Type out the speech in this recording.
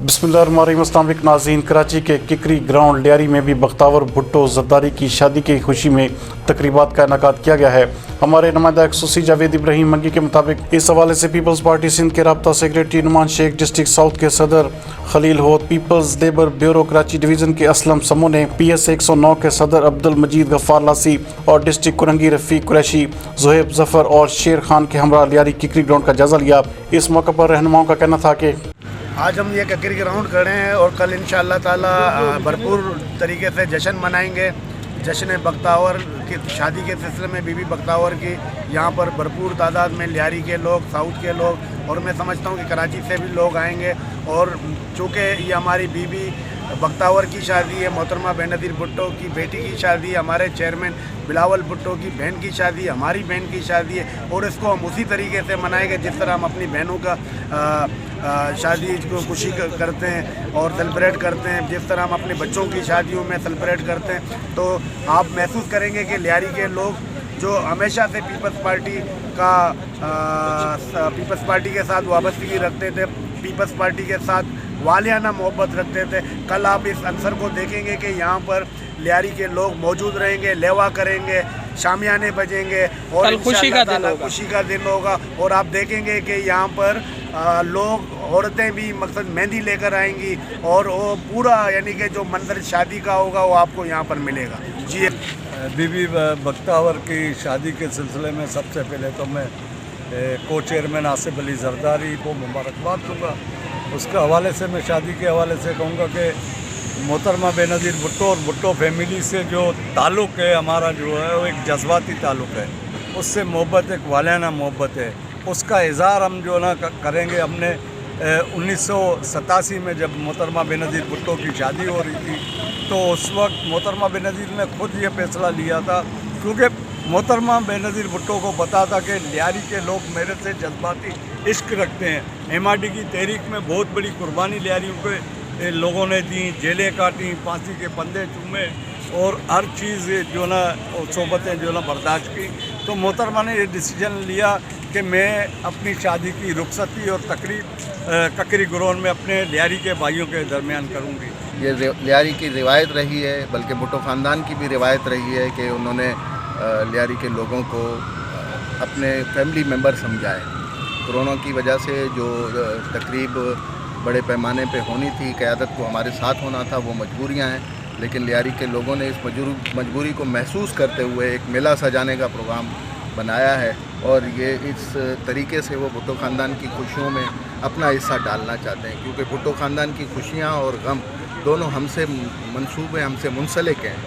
बिस्मिल्लाहिर्रहमानिर्रहीम। नाज़रीन, कराची के किकरी ग्राउंड लियारी में भी बख्तावर भुट्टो ज़रदारी की शादी की खुशी में तकरीबात का इनेकाद किया गया है। हमारे नुमाइंदा खसूसी जावेद इब्राहिम मंगी के मुताबिक इस हवाले से पीपल्स पार्टी सिंध के राब्ता secretary Numan Sheikh, district south के सदर Khalil Hod, people's labour bureau Karachi division के असलम समो ने, PS 109 के सदर अब्दुल मजीद गफ्फार लासी और डिस्ट्रिक्ट कुरंगी रफ़ीक कुरैशी, ज़ुहैब ज़फ़र और शेर खान के हमरा लियारी किकरी ग्राउंड का जायज़ा लिया। इस मौके पर रहनुमाओं का कहना था कि आज हम ये किकरी ग्राउंड खड़े हैं और कल इंशाअल्लाह ताला भरपूर तरीके से जश्न मनाएंगे। जश्न बख्तावर की शादी के सिलसिले में बीबी बख्तावर की यहाँ पर भरपूर तादाद में लियारी के लोग, साउथ के लोग और मैं समझता हूँ कि कराची से भी लोग आएंगे। और चूँकि ये हमारी बीबी बख्तावर की शादी है, मोहतरमा बेनज़ीर भुट्टो की बेटी की शादी है, हमारे चेयरमैन बिलावल भुट्टो की बहन की शादी है, हमारी बहन की शादी है और इसको हम उसी तरीके से मनाएंगे जिस तरह हम अपनी बहनों का शादी को खुशी करते हैं और सेलिब्रेट करते हैं, जिस तरह हम अपने बच्चों की शादियों में सेलिब्रेट करते हैं। तो आप महसूस करेंगे कि लियारी के लोग जो हमेशा से पीपल्स पार्टी के साथ वाबस्तगी रखते थे, पीपल्स पार्टी के साथ वालियाना मोहब्बत रखते थे, कल आप इस अंसर को देखेंगे कि यहाँ पर लियारी के लोग मौजूद रहेंगे, लेवा करेंगे, शामियाने बजेंगे और खुशी का दिन होगा। और आप देखेंगे कि यहाँ पर लोग, औरतें भी मकसद मेहंदी लेकर आएंगी और वो पूरा यानी कि जो मंजर शादी का होगा वो आपको यहाँ पर मिलेगा। जी, बीबी बख्तावर की शादी के सिलसिले में सबसे पहले तो मैं को चेयरमैन आसिफ अली जरदारी को मुबारकबाद दूँगा। उसके हवाले से मैं शादी के हवाले से कहूँगा कि मोहतरमा बेनज़ीर भुट्टो और भुट्टो फैमिली से जो ताल्लुक़ है हमारा जो है वो एक जज्बाती ताल्लुक़ है, उससे मोहब्बत एक वालियाना मोहब्बत है। उसका इज़हार हम जो ना करेंगे। हमने 1987 में जब मोहतरमा बेनज़ीर भुट्टो की शादी हो रही थी तो उस वक्त मोहतरमा बेनज़ीर ने खुद ये फ़ैसला लिया था, क्योंकि मोहतरमा बेनज़ीर भुट्टो को पता था कि लियारी के लोग मेरे से जज्बाती इश्क रखते हैं। MRD की तहरीक में बहुत बड़ी कुर्बानी लियारियों के लोगों ने दी, जेलें काटी, फांसी के फंदे चूमे और हर चीज़ जो ना सोबतें जो ना बर्दाश्त की। तो मोहतरमा ने ये डिसीजन लिया कि मैं अपनी शादी की रुखसती और तकरीब ककरी ग्राउंड में अपने लियारी के भाइयों के दरमियान करूँगी। ये लियारी की रिवायत रही है, बल्कि भुट्टो ख़ानदान की भी रिवायत रही है कि उन्होंने लियारी के लोगों को अपने फैमिली मेम्बर समझाए। कोरोना की वजह से जो तकरीब बड़े पैमाने पे होनी थी, क़यादत को हमारे साथ होना था, वो मजबूरियां हैं, लेकिन लियारी के लोगों ने इस मजबूरी को महसूस करते हुए एक मेला सजाने का प्रोग्राम बनाया है और ये इस तरीके से वो भुट्टो ख़ानदान की खुशियों में अपना हिस्सा डालना चाहते हैं, क्योंकि भुट्टो ख़ानदान की खुशियाँ और गम दोनों हमसे मंसूब हैं, हमसे मुंसलिक हैं।